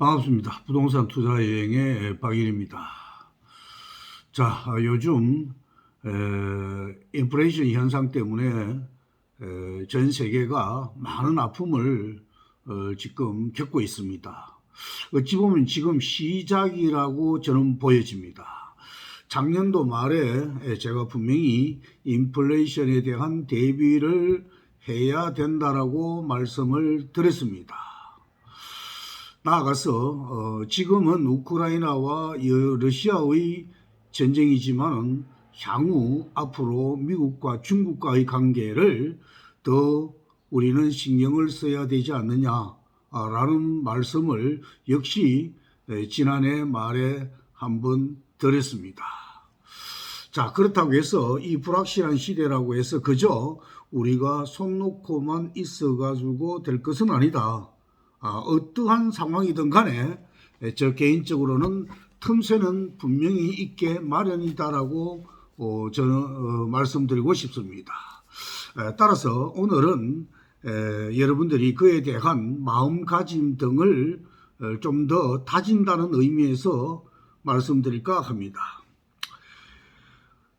반갑습니다. 부동산 투자 여행의 박일입니다. 자, 요즘 인플레이션 현상 때문에 전 세계가 많은 아픔을 지금 겪고 있습니다. 어찌 보면 지금 시작이라고 저는 보여집니다. 작년도 말에 제가 분명히 인플레이션에 대한 대비를 해야 된다라고 말씀을 드렸습니다. 나아가서 지금은 우크라이나와 러시아의 전쟁이지만 향후 앞으로 미국과 중국과의 관계를 더 우리는 신경을 써야 되지 않느냐라는 말씀을 역시 지난해 말에 한번 드렸습니다. 자, 그렇다고 해서 이 불확실한 시대라고 해서 그저 우리가 손 놓고만 있어가지고 될 것은 아니다. 어떠한 상황이든 간에 저 개인적으로는 틈새는 분명히 있게 마련이다라고 저는 말씀드리고 싶습니다. 따라서 오늘은 여러분들이 그에 대한 마음가짐 등을 좀 더 다진다는 의미에서 말씀드릴까 합니다.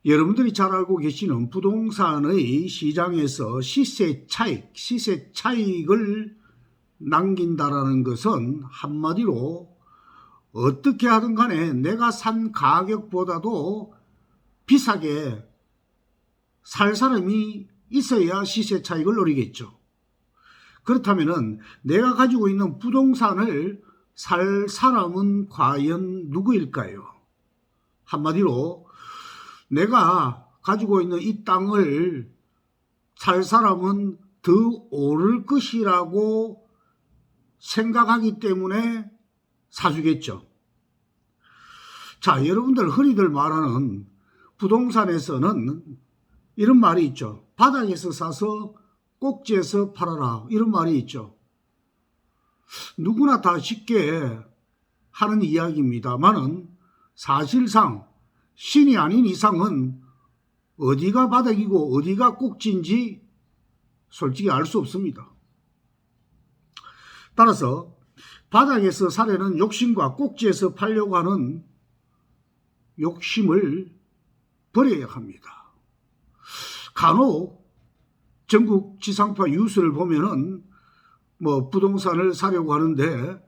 여러분들이 잘 알고 계시는 부동산의 시장에서 시세 차익을 남긴다라는 것은 한마디로 어떻게 하든 간에 내가 산 가격보다도 비싸게 살 사람이 있어야 시세 차익을 노리겠죠. 그렇다면은 내가 가지고 있는 부동산을 살 사람은 과연 누구일까요? 한마디로 내가 가지고 있는 이 땅을 살 사람은 더 오를 것이라고 생각하기 때문에 사주겠죠. 자, 여러분들 흔히들 말하는 부동산에서는 이런 말이 있죠. 바닥에서 사서 꼭지에서 팔아라. 이런 말이 있죠. 누구나 다 쉽게 하는 이야기입니다만은 사실상 신이 아닌 이상은 어디가 바닥이고 어디가 꼭지인지 솔직히 알 수 없습니다. 따라서 바닥에서 사려는 욕심과 꼭지에서 팔려고 하는 욕심을 버려야 합니다. 간혹 전국 지상파 뉴스를 보면은 부동산을 사려고 하는데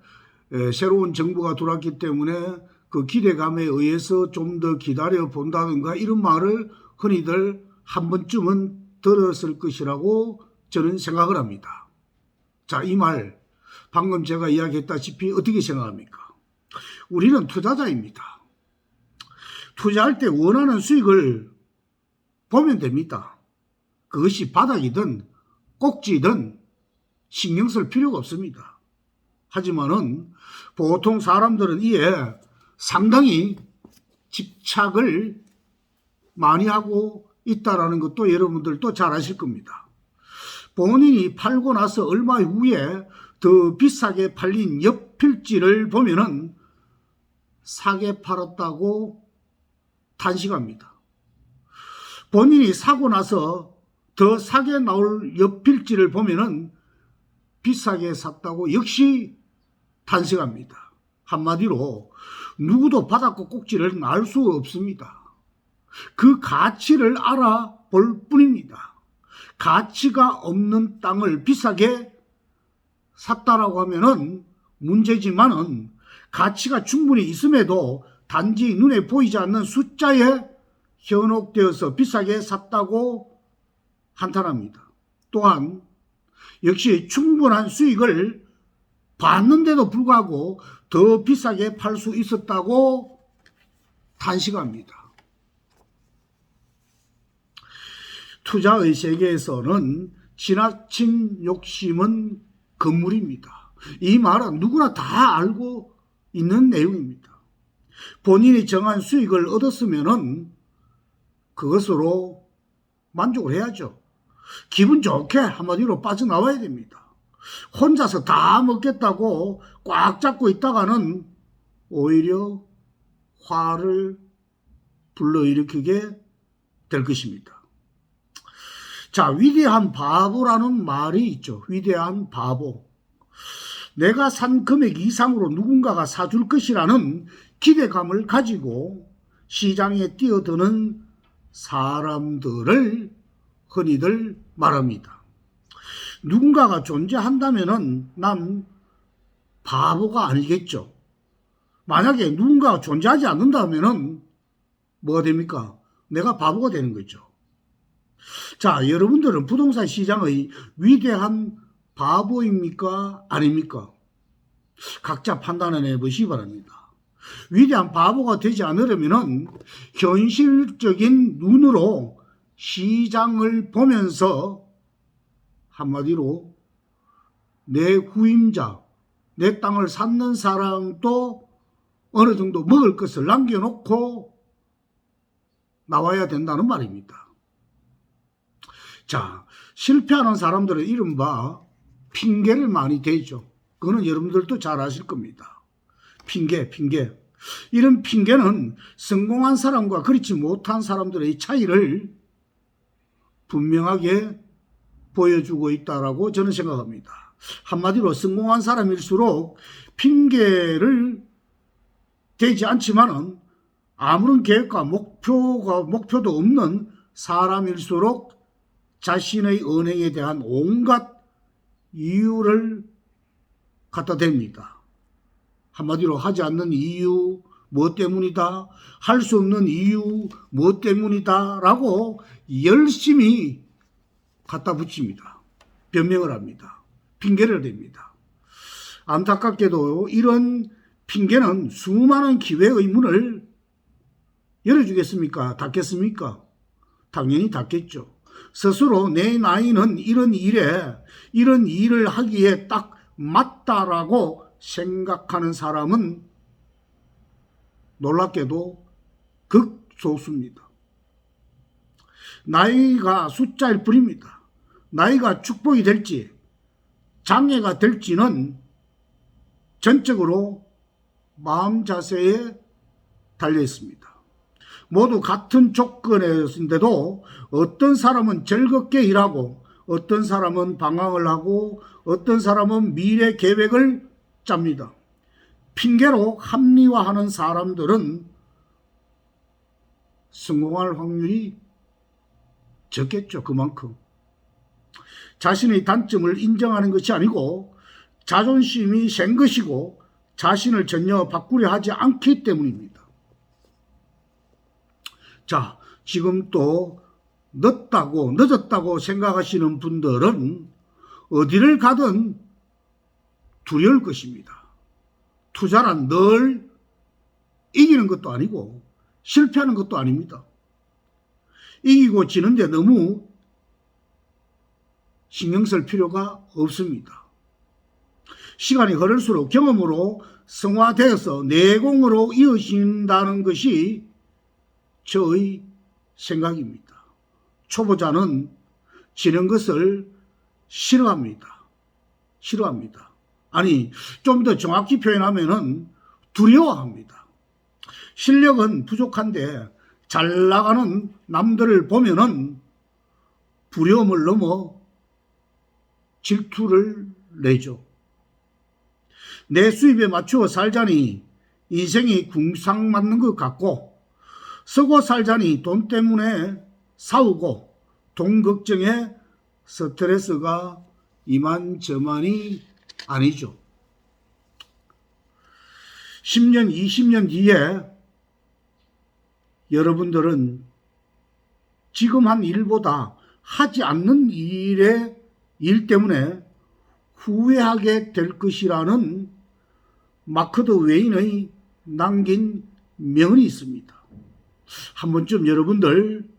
새로운 정부가 들어왔기 때문에 그 기대감에 의해서 좀 더 기다려 본다든가 이런 말을 흔히들 한 번쯤은 들었을 것이라고 저는 생각을 합니다. 자, 이 말 방금 제가 이야기했다시피 어떻게 생각합니까? 우리는 투자자입니다. 투자할 때 원하는 수익을 보면 됩니다. 그것이 바닥이든 꼭지든 신경 쓸 필요가 없습니다. 하지만은 보통 사람들은 이에 상당히 집착을 많이 하고 있다라는 것도 여러분들도 잘 아실 겁니다. 본인이 팔고 나서 얼마 후에 더 비싸게 팔린 옆 필지를 보면은 싸게 팔았다고 탄식합니다. 본인이 사고 나서 더 싸게 나올 옆 필지를 보면은 비싸게 샀다고 역시 탄식합니다. 한마디로 누구도 바닥과 꼭지를 알 수 없습니다. 그 가치를 알아볼 뿐입니다. 가치가 없는 땅을 비싸게 샀다라고 하면은 문제지만은 가치가 충분히 있음에도 단지 눈에 보이지 않는 숫자에 현혹되어서 비싸게 샀다고 한탄합니다. 또한 역시 충분한 수익을 받는데도 불구하고 더 비싸게 팔 수 있었다고 탄식합니다. 투자의 세계에서는 지나친 욕심은 금물입니다. 이 말은 누구나 다 알고 있는 내용입니다. 본인이 정한 수익을 얻었으면은 그것으로 만족을 해야죠. 기분 좋게 한마디로 빠져나와야 됩니다. 혼자서 다 먹겠다고 꽉 잡고 있다가는 오히려 화를 불러일으키게 될 것입니다. 자, 위대한 바보라는 말이 있죠. 위대한 바보. 내가 산 금액 이상으로 누군가가 사줄 것이라는 기대감을 가지고 시장에 뛰어드는 사람들을 흔히들 말합니다. 누군가가 존재한다면은 난 바보가 아니겠죠. 만약에 누군가가 존재하지 않는다면은 뭐가 됩니까? 내가 바보가 되는 거죠. 자, 여러분들은 부동산 시장의 위대한 바보입니까? 아닙니까? 각자 판단해 보시기 바랍니다. 위대한 바보가 되지 않으려면 현실적인 눈으로 시장을 보면서 한마디로 내 후임자, 내 땅을 샀는 사람도 어느 정도 먹을 것을 남겨놓고 나와야 된다는 말입니다. 자, 실패하는 사람들은 이른바 핑계를 많이 대죠. 그거는 여러분들도 잘 아실 겁니다. 핑계. 이런 핑계는 성공한 사람과 그렇지 못한 사람들의 차이를 분명하게 보여주고 있다라고 저는 생각합니다. 한마디로 성공한 사람일수록 핑계를 대지 않지만은 아무런 계획과 목표도 없는 사람일수록 자신의 언행에 대한 온갖 이유를 갖다 댑니다. 한마디로 하지 않는 이유, 뭐 때문이다, 할 수 없는 이유, 뭐 때문이다 라고 열심히 갖다 붙입니다. 변명을 합니다. 핑계를 댑니다. 안타깝게도 이런 핑계는 수많은 기회의 문을 열어주겠습니까? 닫겠습니까? 당연히 닫겠죠. 스스로 내 나이는 이런 일을 하기에 딱 맞다라고 생각하는 사람은 놀랍게도 극소수입니다. 나이가 숫자일 뿐입니다. 나이가 축복이 될지 장애가 될지는 전적으로 마음 자세에 달려 있습니다. 모두 같은 조건인데도 어떤 사람은 즐겁게 일하고 어떤 사람은 방황을 하고 어떤 사람은 미래 계획을 짭니다. 핑계로 합리화하는 사람들은 성공할 확률이 적겠죠. 그만큼. 자신의 단점을 인정하는 것이 아니고 자존심이 센 것이고 자신을 전혀 바꾸려 하지 않기 때문입니다. 자, 지금 또 늦었다고 생각하시는 분들은 어디를 가든 두려울 것입니다. 투자란 늘 이기는 것도 아니고 실패하는 것도 아닙니다. 이기고 지는데 너무 신경 쓸 필요가 없습니다. 시간이 흐를수록 경험으로 성화되어서 내공으로 이어진다는 것이 저의 생각입니다. 초보자는 지는 것을 싫어합니다. 아니, 좀 더 정확히 표현하면은 두려워합니다. 실력은 부족한데 잘 나가는 남들을 보면은 두려움을 넘어 질투를 내죠. 내 수입에 맞추어 살자니 인생이 궁상 맞는 것 같고 쓰고 살자니 돈 때문에 싸우고 돈 걱정에 스트레스가 이만저만이 아니죠. 10년, 20년 뒤에 여러분들은 지금 한 일보다 하지 않는 일 때문에 후회하게 될 것이라는 마크 웨인의 남긴 명언이 있습니다. 한 번쯤 여러분들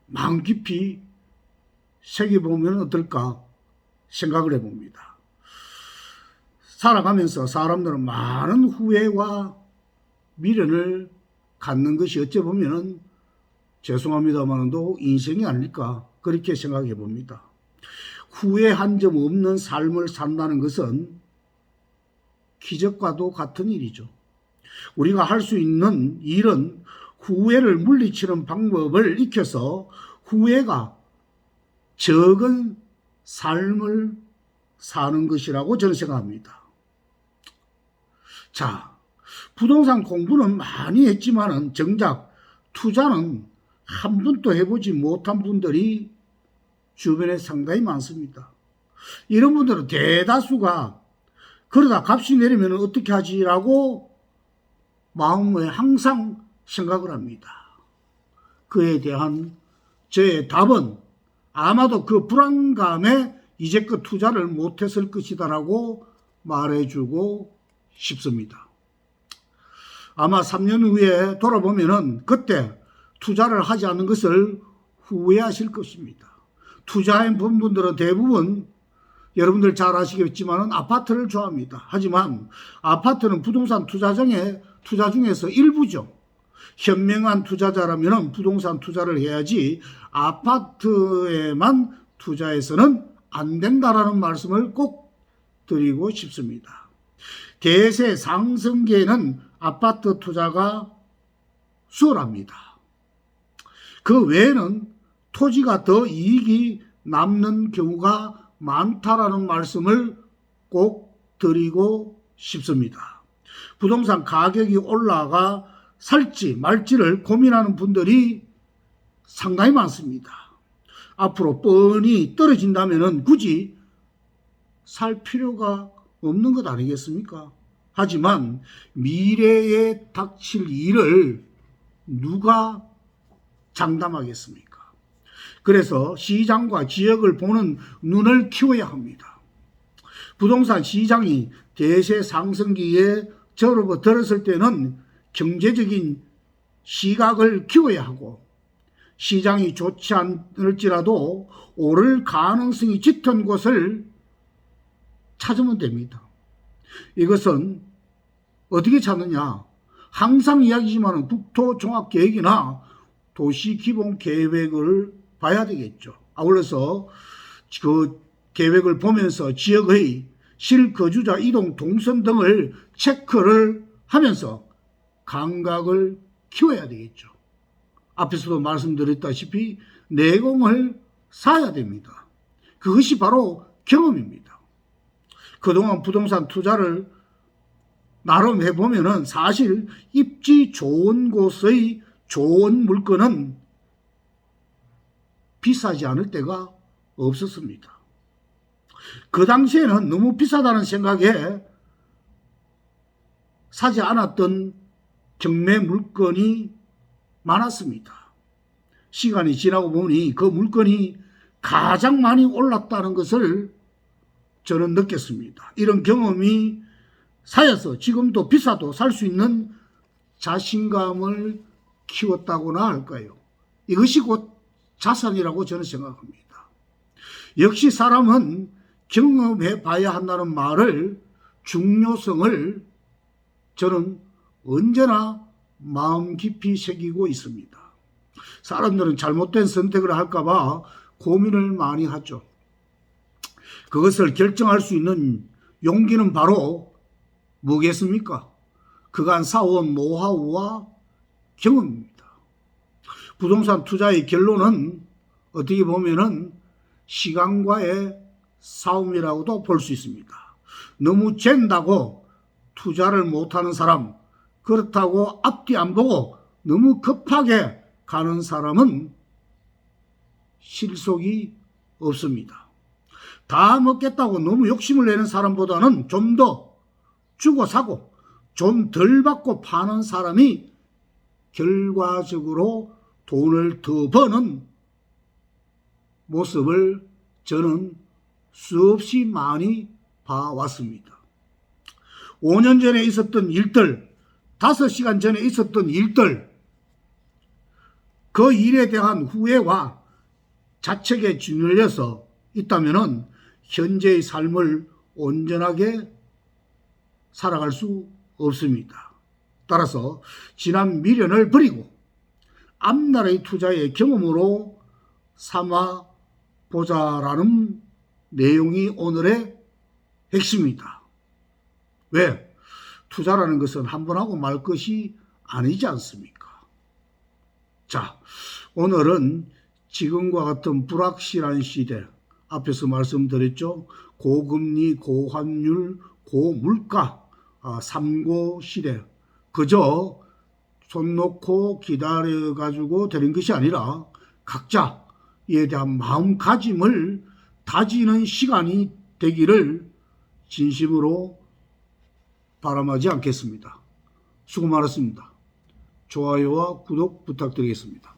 마음 깊이 새겨보면 어떨까 생각을 해봅니다. 살아가면서 사람들은 많은 후회와 미련을 갖는 것이 어찌 보면 죄송합니다만도 인생이 아닐까 그렇게 생각해 봅니다. 후회 한 점 없는 삶을 산다는 것은 기적과도 같은 일이죠. 우리가 할 수 있는 일은 후회를 물리치는 방법을 익혀서 후회가 적은 삶을 사는 것이라고 저는 생각합니다. 자, 부동산 공부는 많이 했지만은 정작 투자는 한 번도 해보지 못한 분들이 주변에 상당히 많습니다. 이런 분들은 대다수가 그러다 값이 내리면 어떻게 하지라고 마음에 항상 생각을 합니다. 그에 대한 저의 답은 아마도 그 불안감에 이제껏 투자를 못했을 것이다라고 말해주고 싶습니다. 아마 3년 후에 돌아보면은 그때 투자를 하지 않는 것을 후회하실 것입니다. 투자한 분들은 대부분 여러분들 잘 아시겠지만 아파트를 좋아합니다. 하지만 아파트는 부동산 투자 중에서 일부죠. 현명한 투자자라면 부동산 투자를 해야지 아파트에만 투자해서는 안 된다라는 말씀을 꼭 드리고 싶습니다. 대세 상승기에는 아파트 투자가 수월합니다. 그 외에는 토지가 더 이익이 남는 경우가 많다라는 말씀을 꼭 드리고 싶습니다. 부동산 가격이 올라가 살지 말지를 고민하는 분들이 상당히 많습니다. 앞으로 뻔히 떨어진다면 굳이 살 필요가 없는 것 아니겠습니까? 하지만 미래에 닥칠 일을 누가 장담하겠습니까? 그래서 시장과 지역을 보는 눈을 키워야 합니다. 부동산 시장이 대세 상승기에 접어들었을 때는 경제적인 시각을 키워야 하고 시장이 좋지 않을지라도 오를 가능성이 짙은 곳을 찾으면 됩니다. 이것은 어떻게 찾느냐? 항상 이야기지만 국토종합계획이나 도시기본계획을 봐야 되겠죠. 아울러서 그 계획을 보면서 지역의 실거주자 이동 동선 등을 체크를 하면서 감각을 키워야 되겠죠. 앞에서도 말씀드렸다시피 내공을 쌓아야 됩니다. 그것이 바로 경험입니다. 그동안 부동산 투자를 나름 해보면은 사실 입지 좋은 곳의 좋은 물건은 비싸지 않을 때가 없었습니다. 그 당시에는 너무 비싸다는 생각에 사지 않았던 경매 물건이 많았습니다. 시간이 지나고 보니 그 물건이 가장 많이 올랐다는 것을 저는 느꼈습니다. 이런 경험이 쌓여서 지금도 비싸도 살 수 있는 자신감을 키웠다고나 할까요? 이것이 곧 자산이라고 저는 생각합니다. 역시 사람은 경험해 봐야 한다는 말을 중요성을 저는 언제나 마음 깊이 새기고 있습니다. 사람들은 잘못된 선택을 할까봐 고민을 많이 하죠. 그것을 결정할 수 있는 용기는 바로 뭐겠습니까? 그간 쌓아온 노하우와 경험입니다. 부동산 투자의 결론은 어떻게 보면은 시간과의 싸움이라고도 볼 수 있습니다. 너무 잰다고 투자를 못하는 사람, 그렇다고 앞뒤 안 보고 너무 급하게 가는 사람은 실속이 없습니다. 다 먹겠다고 너무 욕심을 내는 사람보다는 좀 더 주고 사고 좀 덜 받고 파는 사람이 결과적으로 돈을 더 버는 모습을 저는 수없이 많이 봐왔습니다. 5년 전에 있었던 일들, 5시간 전에 있었던 일들, 그 일에 대한 후회와 자책에 짓눌려서 있다면 현재의 삶을 온전하게 살아갈 수 없습니다. 따라서 지난 미련을 버리고 앞날의 투자의 경험으로 삼아 보자라는 내용이 오늘의 핵심입니다. 왜? 투자라는 것은 한 번 하고 말 것이 아니지 않습니까? 자, 오늘은 지금과 같은 불확실한 시대, 앞에서 말씀드렸죠. 고금리, 고환율, 고물가, 삼고 시대 그저 손 놓고 기다려가지고 되는 것이 아니라 각자에 대한 마음가짐을 다지는 시간이 되기를 진심으로 바람하지 않겠습니다. 수고 많았습니다. 좋아요와 구독 부탁드리겠습니다.